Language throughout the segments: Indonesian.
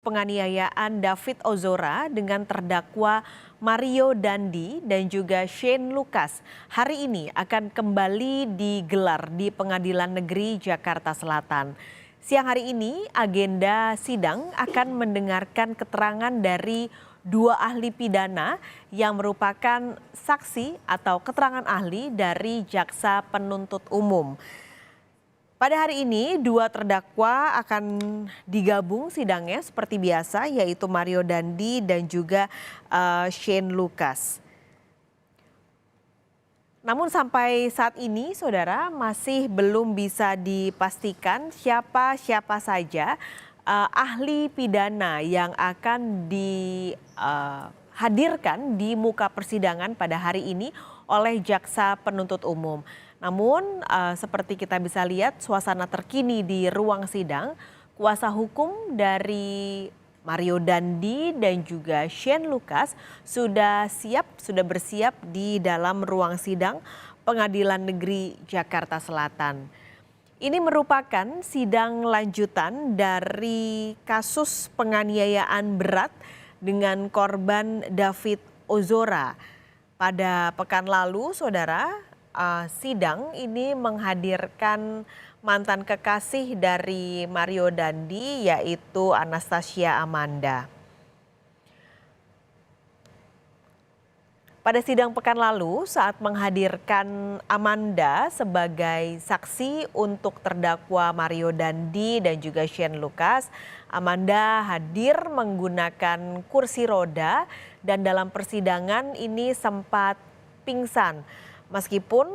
Penganiayaan David Ozora dengan terdakwa Mario Dandi dan juga Shane Lucas hari ini akan kembali digelar di Pengadilan Negeri Jakarta Selatan. Siang hari ini agenda sidang akan mendengarkan keterangan dari dua ahli pidana yang merupakan saksi atau keterangan ahli dari jaksa penuntut umum. Pada hari ini, dua terdakwa akan digabung sidangnya seperti biasa, yaitu Mario Dandi dan juga Shane Lucas. Namun sampai saat ini, saudara, masih belum bisa dipastikan siapa saja ahli pidana yang akan dihadirkan di muka persidangan pada hari ini oleh jaksa penuntut umum. Namun seperti kita bisa lihat suasana terkini di ruang sidang, kuasa hukum dari Mario Dandi dan juga Shane Lucas sudah bersiap di dalam ruang sidang Pengadilan Negeri Jakarta Selatan. Ini merupakan sidang lanjutan dari kasus penganiayaan berat dengan korban David Ozora. Pada pekan lalu, saudara, sidang ini menghadirkan mantan kekasih dari Mario Dandi, yaitu Anastasia Amanda. Pada sidang pekan lalu, saat menghadirkan Amanda sebagai saksi untuk terdakwa Mario Dandi dan juga Shane Lucas, Amanda hadir menggunakan kursi roda dan dalam persidangan ini sempat pingsan. Meskipun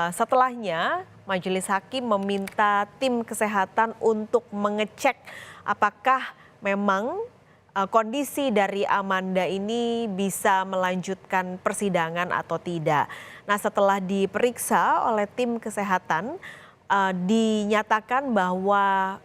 setelahnya majelis hakim meminta tim kesehatan untuk mengecek apakah memang kondisi dari Amanda ini bisa melanjutkan persidangan atau tidak. Nah, setelah diperiksa oleh tim kesehatan, dinyatakan bahwa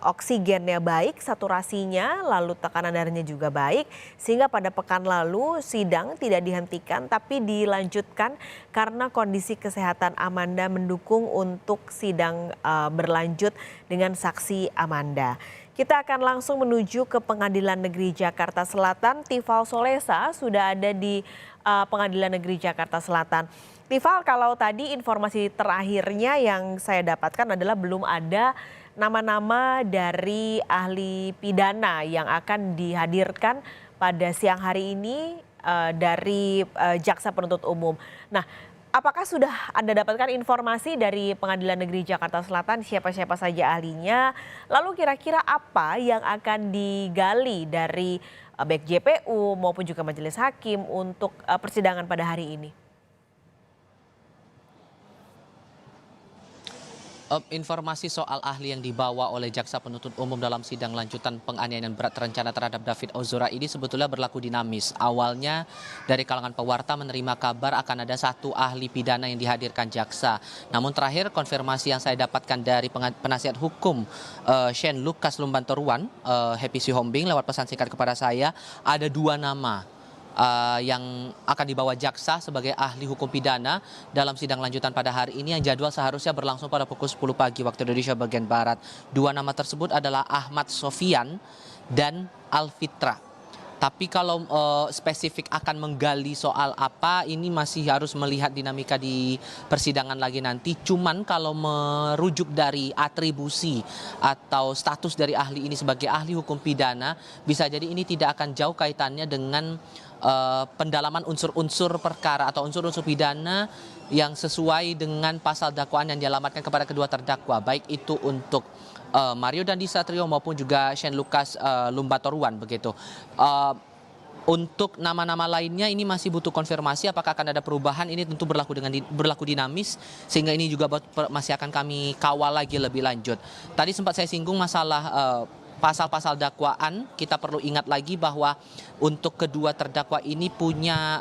oksigennya baik, saturasinya, lalu tekanan darahnya juga baik, sehingga pada pekan lalu sidang tidak dihentikan tapi dilanjutkan karena kondisi kesehatan Amanda mendukung untuk sidang berlanjut dengan saksi Amanda. Kita akan langsung menuju ke Pengadilan Negeri Jakarta Selatan. Tifal Solesa sudah ada di Pengadilan Negeri Jakarta Selatan. Tifal, kalau tadi informasi terakhirnya yang saya dapatkan adalah belum ada nama-nama dari ahli pidana yang akan dihadirkan pada siang hari ini dari jaksa penuntut umum. Nah, apakah sudah Anda dapatkan informasi dari Pengadilan Negeri Jakarta Selatan siapa-siapa saja ahlinya? Lalu kira-kira apa yang akan digali dari baik JPU maupun juga majelis hakim untuk persidangan pada hari ini? Informasi soal ahli yang dibawa oleh jaksa penuntut umum dalam sidang lanjutan penganiayaan berat terencana terhadap David Ozora ini sebetulnya berlaku dinamis. Awalnya dari kalangan pewarta menerima kabar akan ada satu ahli pidana yang dihadirkan jaksa. Namun terakhir konfirmasi yang saya dapatkan dari penasihat hukum Shane Lucas Lumbantoruan, Happy Sihombing, lewat pesan singkat kepada saya, ada dua nama yang akan dibawa jaksa sebagai ahli hukum pidana dalam sidang lanjutan pada hari ini yang jadwal seharusnya berlangsung pada pukul 10 pagi waktu Indonesia bagian Barat. Dua nama tersebut adalah Ahmad Sofian dan Alfitra. Tapi kalau spesifik akan menggali soal apa, ini masih harus melihat dinamika di persidangan lagi nanti. Cuman kalau merujuk dari atribusi atau status dari ahli ini sebagai ahli hukum pidana, bisa jadi ini tidak akan jauh kaitannya dengan pendalaman unsur-unsur perkara atau unsur-unsur pidana yang sesuai dengan pasal dakwaan yang dialamatkan kepada kedua terdakwa, baik itu untuk Mario Dandi Satrio maupun juga Shane Lucas Lumbantoruan begitu. Untuk nama-nama lainnya ini masih butuh konfirmasi apakah akan ada perubahan, ini tentu berlaku dinamis sehingga ini juga masih akan kami kawal lagi lebih lanjut. Tadi sempat saya singgung masalah pasal-pasal dakwaan. Kita perlu ingat lagi bahwa untuk kedua terdakwa ini punya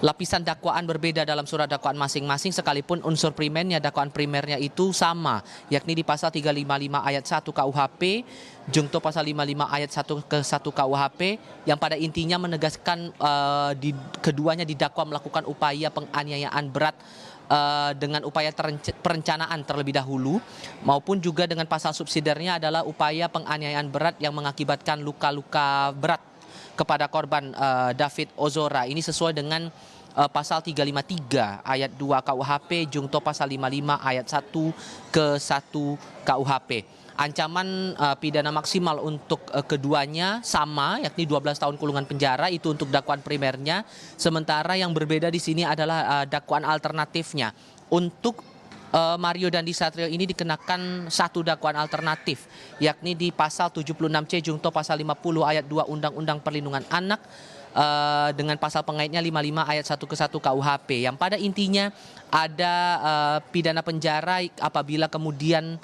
lapisan dakwaan berbeda dalam surat dakwaan masing-masing, sekalipun unsur primernya, dakwaan primernya itu sama, yakni di pasal 355 ayat 1 KUHP, jungto pasal 55 ayat 1 ke 1 KUHP, yang pada intinya menegaskan keduanya didakwa melakukan upaya penganiayaan berat dengan upaya perencanaan terlebih dahulu, maupun juga dengan pasal subsidiarnya adalah upaya penganiayaan berat yang mengakibatkan luka-luka berat kepada korban David Ozora. Ini sesuai dengan pasal 353 ayat 2 KUHP jungto pasal 55 ayat 1 ke 1 KUHP. Ancaman pidana maksimal untuk keduanya sama, yakni 12 tahun kurungan penjara, itu untuk dakwaan primernya. Sementara yang berbeda di sini adalah dakwaan alternatifnya. Untuk Mario Dandi Satrio ini dikenakan satu dakwaan alternatif, yakni di pasal 76C jungto pasal 50 ayat 2 Undang-Undang Perlindungan Anak dengan pasal pengaitnya 55 ayat 1 ke 1 KUHP, yang pada intinya ada pidana penjara apabila kemudian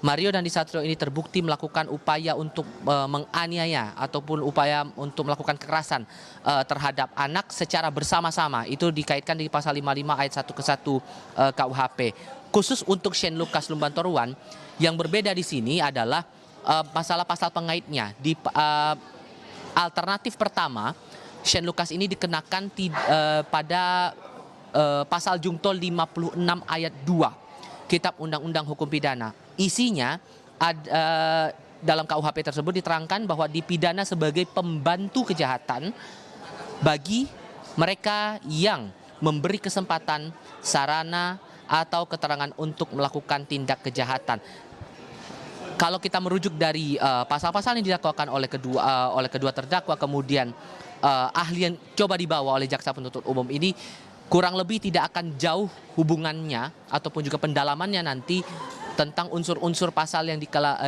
Mario Dandi Satrio ini terbukti melakukan upaya untuk menganiaya ataupun upaya untuk melakukan kekerasan terhadap anak secara bersama-sama. Itu dikaitkan di pasal 55 ayat 1 ke 1 KUHP. Khusus untuk Shane Lucas Lumbantoruan, yang berbeda di sini adalah masalah pasal pengaitnya. Di alternatif pertama, Shane Lucas ini dikenakan pada pasal jungto 56 ayat 2 Kitab Undang-Undang Hukum Pidana. Isinya dalam KUHP tersebut diterangkan bahwa dipidana sebagai pembantu kejahatan bagi mereka yang memberi kesempatan, sarana, atau keterangan untuk melakukan tindak kejahatan. Kalau kita merujuk dari pasal-pasal yang didakwakan oleh kedua terdakwa, kemudian ahli yang coba dibawa oleh jaksa penuntut umum ini, kurang lebih tidak akan jauh hubungannya ataupun juga pendalamannya nanti tentang unsur-unsur pasal yang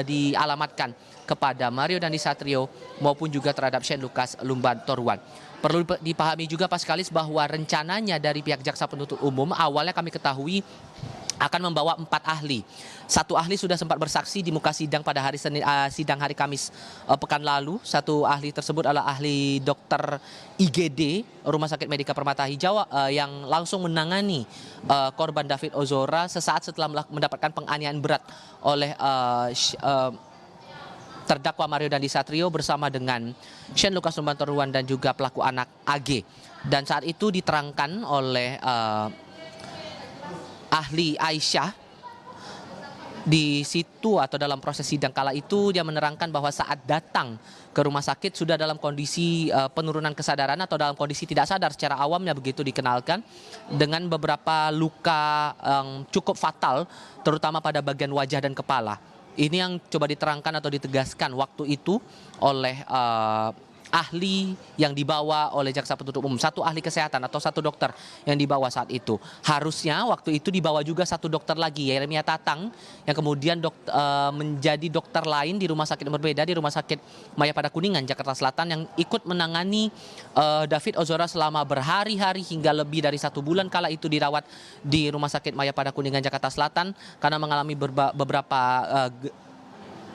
dialamatkan kepada Mario Dandi Satrio maupun juga terhadap Shane Lucas Lumbantoruan. Perlu dipahami juga Paskalis bahwa rencananya dari pihak jaksa penuntut umum awalnya kami ketahui akan membawa 4 ahli. Satu ahli sudah sempat bersaksi di muka sidang pada hari sidang hari Kamis pekan lalu. Satu ahli tersebut adalah ahli dokter IGD Rumah Sakit Medika Permata Hijau yang langsung menangani korban David Ozora sesaat setelah mendapatkan penganiayaan berat oleh terdakwa Mario Dandi Satrio bersama dengan Shane Lucas Lumbantoruan dan juga pelaku anak AG. Dan saat itu diterangkan oleh ahli Aisyah di situ atau dalam proses sidang kala itu, dia menerangkan bahwa saat datang ke rumah sakit sudah dalam kondisi penurunan kesadaran atau dalam kondisi tidak sadar, secara awamnya begitu dikenalkan, dengan beberapa luka yang cukup fatal terutama pada bagian wajah dan kepala. Ini yang coba diterangkan atau ditegaskan waktu itu oleh ahli yang dibawa oleh jaksa penuntut umum, satu ahli kesehatan atau satu dokter yang dibawa saat itu. Harusnya waktu itu dibawa juga satu dokter lagi, Yeremia Tatang, yang kemudian menjadi dokter lain di rumah sakit yang berbeda, di Rumah Sakit Mayapada Kuningan, Jakarta Selatan, yang ikut menangani David Ozora selama berhari-hari hingga lebih dari 1 bulan kala itu dirawat di Rumah Sakit Mayapada Kuningan, Jakarta Selatan karena mengalami beberapa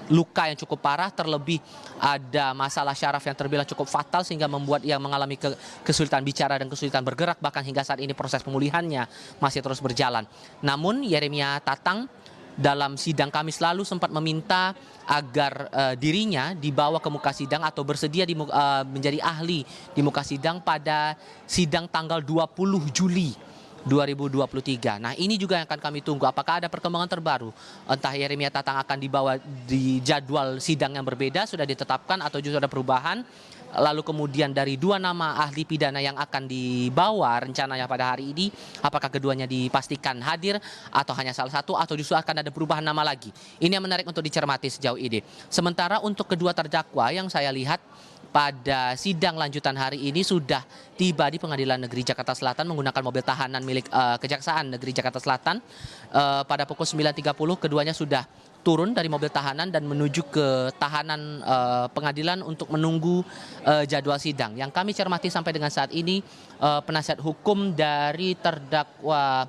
luka yang cukup parah, terlebih ada masalah syaraf yang terbilang cukup fatal sehingga membuat ia mengalami kesulitan bicara dan kesulitan bergerak, bahkan hingga saat ini proses pemulihannya masih terus berjalan. Namun Yeremia Tatang dalam sidang Kamis lalu sempat meminta agar dirinya dibawa ke muka sidang atau bersedia menjadi ahli di muka sidang pada sidang tanggal 20 Juli 2023. Nah, ini juga yang akan kami tunggu. Apakah ada perkembangan terbaru? Entah Yeremia Tatang akan dibawa di jadwal sidang yang berbeda, sudah ditetapkan, atau justru ada perubahan. Lalu kemudian dari 2 nama ahli pidana yang akan dibawa rencananya pada hari ini, apakah keduanya dipastikan hadir atau hanya salah satu, atau justru akan ada perubahan nama lagi? Ini yang menarik untuk dicermati sejauh ini. Sementara untuk kedua terdakwa yang saya lihat pada sidang lanjutan hari ini sudah tiba di Pengadilan Negeri Jakarta Selatan menggunakan mobil tahanan milik Kejaksaan Negeri Jakarta Selatan. Pada pukul 9.30 keduanya sudah turun dari mobil tahanan dan menuju ke tahanan pengadilan untuk menunggu jadwal sidang. Yang kami cermati sampai dengan saat ini, penasihat hukum dari terdakwa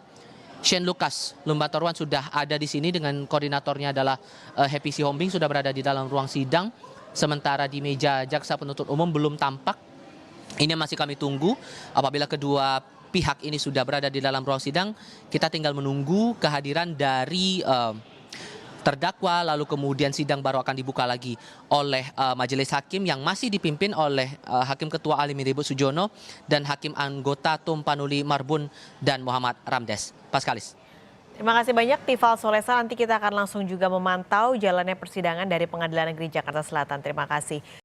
Shane Lucas Lumbantoruan sudah ada di sini dengan koordinatornya adalah Happy Sihombing, sudah berada di dalam ruang sidang. Sementara di meja jaksa penuntut umum belum tampak. Ini masih kami tunggu. Apabila kedua pihak ini sudah berada di dalam ruang sidang, kita tinggal menunggu kehadiran dari terdakwa, lalu kemudian sidang baru akan dibuka lagi oleh majelis hakim yang masih dipimpin oleh Hakim Ketua Ali Miribut Sujono dan Hakim Anggota Tumpanuli Marbun dan Muhammad Ramdes. Paskalis. Terima kasih banyak Tifal Solesa. Nanti kita akan langsung juga memantau jalannya persidangan dari Pengadilan Negeri Jakarta Selatan. Terima kasih.